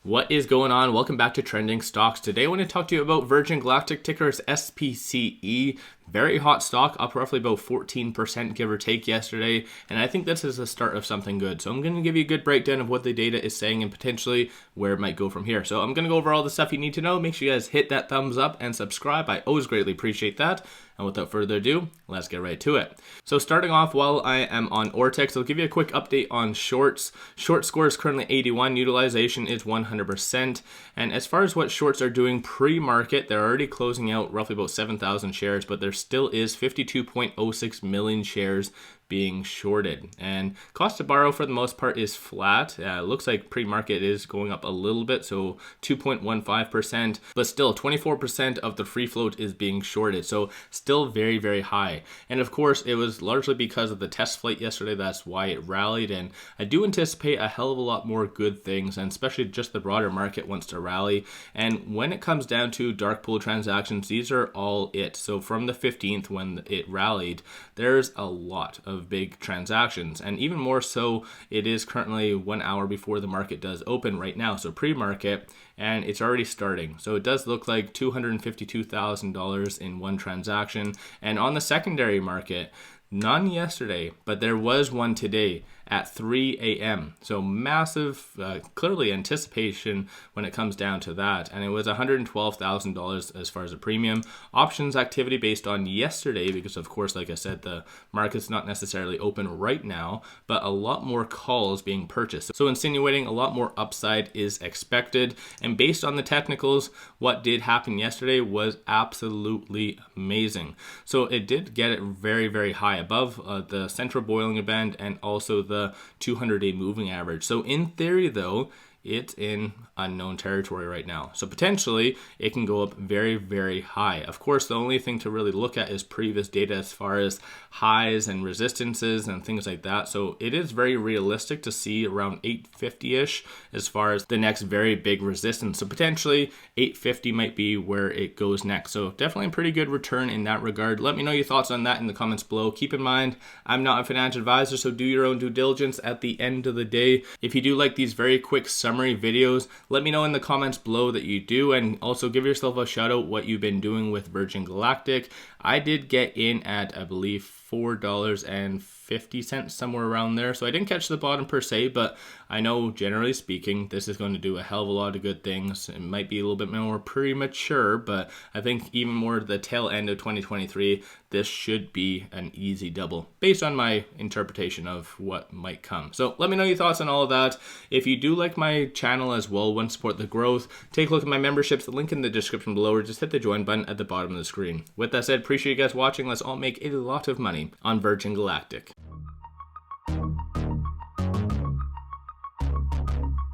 What is going on? Welcome back to Trending Stocks. Today I want to talk to you about Virgin Galactic, ticker is SPCE. Very hot stock, up roughly about 14% give or take yesterday, and I think this is the start of something good. So I'm going to give you a good breakdown of what the data is saying and potentially where it might go from here. So I'm going to go over all the stuff you need to know. Make sure you guys hit that thumbs up and subscribe. I always greatly appreciate that. And without further ado, let's get right to it. So starting off, while I am on Ortex, I'll give you a quick update on shorts. Short score is currently 81, utilization is 100%. And as far as what shorts are doing pre-market, they're already closing out roughly about 7,000 shares, but there still is 52.06 million shares being shorted. And cost to borrow for the most part is flat. It looks like pre-market is going up a little bit, so 2.15%, but still 24% of the free float is being shorted. So still very, very high. And of course, it was largely because of the test flight yesterday. That's why it rallied. And I do anticipate a hell of a lot more good things, and especially just the broader market wants to rally. And when it comes down to dark pool transactions, these are all it. So from the 15th when it rallied, there's a lot of big transactions, and even more so, it is currently 1 hour before the market does open right now, so pre-market, and it's already starting. So it does look like $252,000 in one transaction. And on the secondary market, none yesterday, but there was one today at 3 a.m. So massive, clearly anticipation when it comes down to that. And it was $112,000 as far as a premium. Options activity based on yesterday, because of course, like I said, the market's not necessarily open right now, but a lot more calls being purchased. So insinuating a lot more upside is expected. And based on the technicals, what did happen yesterday was absolutely amazing. So it did get it very, very high above the central Bollinger Band and also the 200-day moving average. So in theory though, it's in unknown territory right now. So potentially it can go up very, very high. Of course, the only thing to really look at is previous data as far as highs and resistances and things like that. So it is very realistic to see around 850-ish as far as the next very big resistance. So potentially 850 might be where it goes next. So definitely a pretty good return in that regard. Let me know your thoughts on that in the comments below. Keep in mind, I'm not a financial advisor, so do your own due diligence at the end of the day. If you do like these very quick summary videos, let me know in the comments below that you do, and also give yourself a shout out what you've been doing with Virgin Galactic. I did get in at, I believe, $4.50, somewhere around there. So I didn't catch the bottom per se, but I know generally speaking, this is going to do a hell of a lot of good things. It might be a little bit more premature, but I think even more the tail end of 2023, this should be an easy double based on my interpretation of what might come. So let me know your thoughts on all of that. If you do like my channel as well, want to support the growth, take a look at my memberships, the link in the description below, or just hit the join button at the bottom of the screen. With that said, appreciate you guys watching. Let's all make a lot of money on Virgin Galactic.